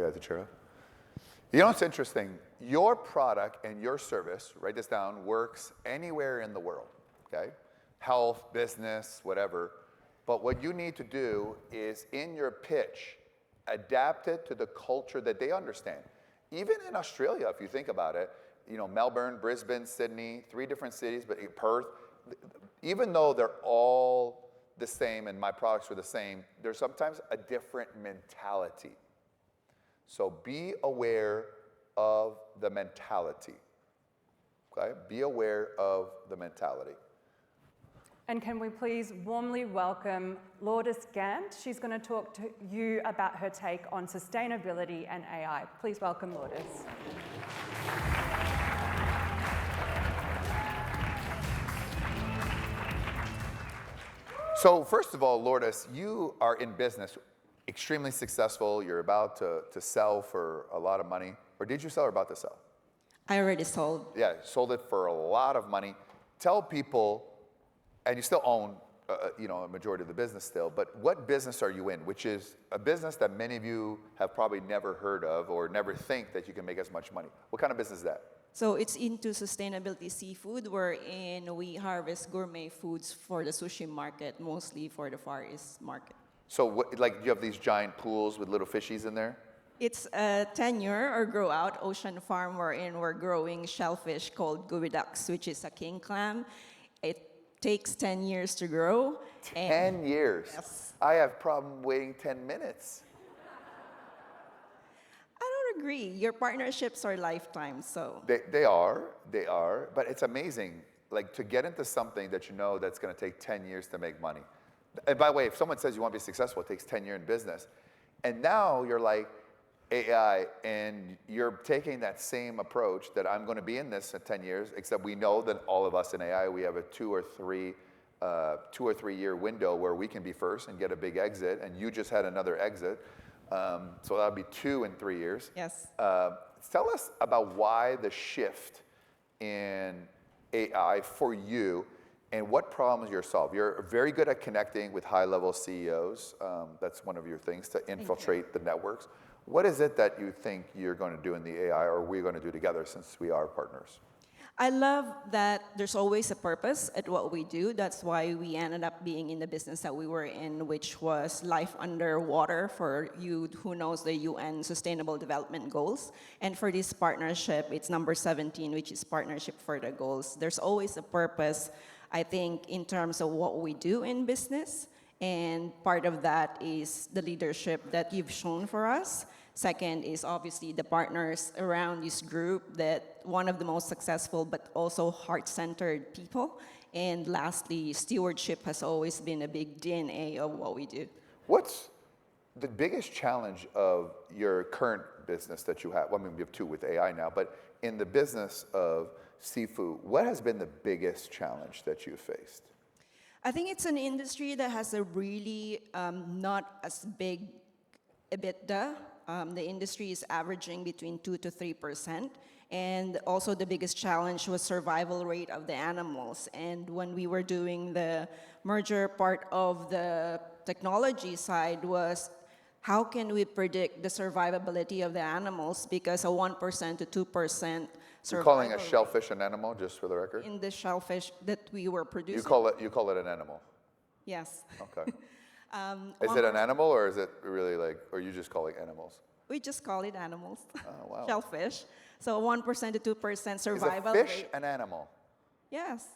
got the chair up. You know what's interesting? Your product and your service, write this down, works anywhere in the world, okay? Health, business, whatever. But what you need to do is in your pitch, adapt it to the culture that they understand. Even in Australia, if you think about it, you know, Melbourne, Brisbane, Sydney, 3 different cities, but Perth, even though they're all the same and my products are the same, there's sometimes a different mentality. So be aware of the mentality, okay? Be aware of the mentality. And can we please warmly welcome Lourdes Gant. She's going to talk to you about her take on sustainability and AI. Please welcome Lourdes. So first of all, Lourdes, you are in business, extremely successful. You're about to sell for a lot of money. Or did you sell or about to sell? I already sold. Yeah, sold it for a lot of money. Tell people, and you still own you know, a majority of the business still, but what business are you in? Which is a business that many of you have probably never heard of or never think that you can make as much money. What kind of business is that? So it's into sustainability seafood, wherein we harvest gourmet foods for the sushi market, mostly for the Far East market. So what, like you have these giant pools with little fishies in there? It's a tenure or grow out ocean farm wherein we're growing shellfish called gobiducks, which is a king clam. It takes 10 years to grow. 10 years? Yes. I have problem waiting 10 minutes. I don't agree. Your partnerships are lifetime, so. They are, but it's amazing, like to get into something that you know that's gonna take 10 years to make money. And by the way, if someone says you want to be successful, it takes 10 years in business. And now you're like AI, and you're taking that same approach that I'm going to be in this in 10 years, except we know that all of us in AI, we have a 2 or 3 year window where we can be first and get a big exit, and you just had another exit. So that'll be 2 and 3 years. Yes. Tell us about why the shift in AI for you, and what problems you're solving. You're very good at connecting with high-level CEOs. That's one of your things, to infiltrate the networks. What is it that you think you're going to do in the AI, or we're going to do together since we are partners? I love that there's always a purpose at what we do. That's why we ended up being in the business that we were in, which was life underwater, for you who knows the UN Sustainable Development Goals. And for this partnership, it's number 17, which is Partnership for the Goals. There's always a purpose, I think, in terms of what we do in business. And part of that is the leadership that you've shown for us. Second is obviously the partners around this group, that one of the most successful but also heart-centered people. And lastly, stewardship has always been a big DNA of what we do. What's the biggest challenge of your current business that you have? Well, I mean, we have 2 with AI now, but in the business of seafood, what has been the biggest challenge that you've faced? I think it's an industry that has a really not as big EBITDA. The industry is averaging between 2 to 3%. And also the biggest challenge was survival rate of the animals. And when we were doing the merger, part of the technology side was how can we predict the survivability of the animals, because a 1% to 2% You're calling a shellfish an animal, just for the record? In the shellfish that we were producing. You call it an animal? Yes. Okay. Is it an animal, or is it really like, or you just call it animals? We just call it animals. Oh, wow. Shellfish. So 1% to 2% survival rate. Is a fish rate. an animal? Yes.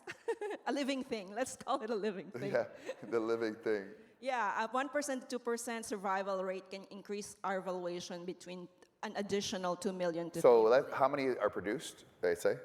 A living thing. Let's call it a living thing. Yeah, the living thing. Yeah, a 1% to 2% survival rate can increase our valuation between an additional 2 million to 3 million. So how many are produced, they say?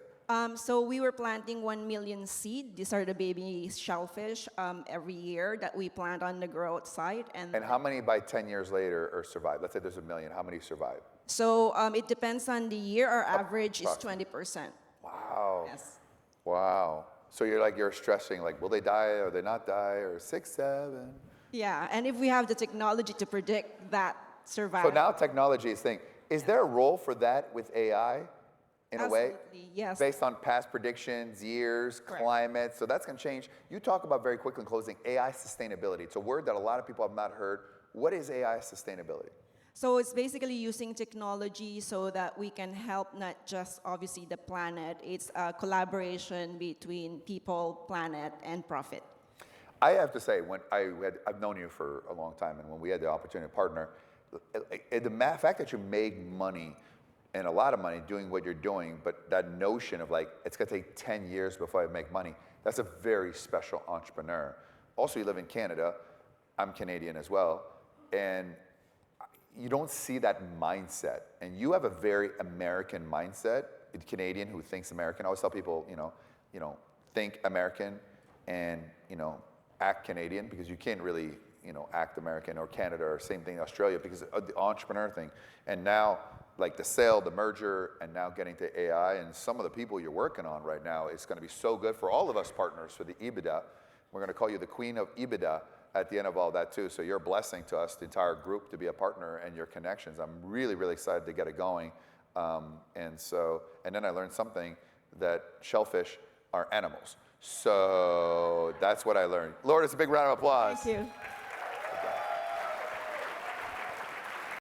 So we were planting 1 million seed. These are the baby shellfish every year that we plant on the growth site. And how many by 10 years later are survive? Let's say there's 1 million. How many survive? So it depends on the year. Our average is 20%. Wow. Yes. Wow. So you're stressing, like, will they die or they not die, or 6, 7? Yeah, and if we have the technology to predict that survival. So now technology is thing. Is there a role for that with AI? In a way, yes. Based on past predictions, years, Correct. climate, so that's going to change. You talk about, very quickly in closing, AI sustainability. It's a word that a lot of people have not heard. What is AI sustainability? So it's basically using technology so that we can help not just obviously the planet. It's a collaboration between people, planet, and profit. I have to say, I've known you for a long time, and when we had the opportunity to partner, the fact that you make money and a lot of money doing what you're doing, but that notion of like, it's gonna take 10 years before I make money, that's a very special entrepreneur. Also, you live in Canada, I'm Canadian as well, and you don't see that mindset. And you have a very American mindset, a Canadian who thinks American. I always tell people, think American and, act Canadian, because you can't really, act American or Canada, or same thing Australia, because of the entrepreneur thing. And now, like the sale, the merger, and now getting to AI, and some of the people you're working on right now, it's gonna be so good for all of us partners for the EBITDA. We're gonna call you the queen of EBITDA at the end of all that too. So you're a blessing to us, the entire group, to be a partner, and your connections. I'm really, really excited to get it going. And then I learned something, that shellfish are animals. So that's what I learned. Lord, it's a big round of applause. Thank you.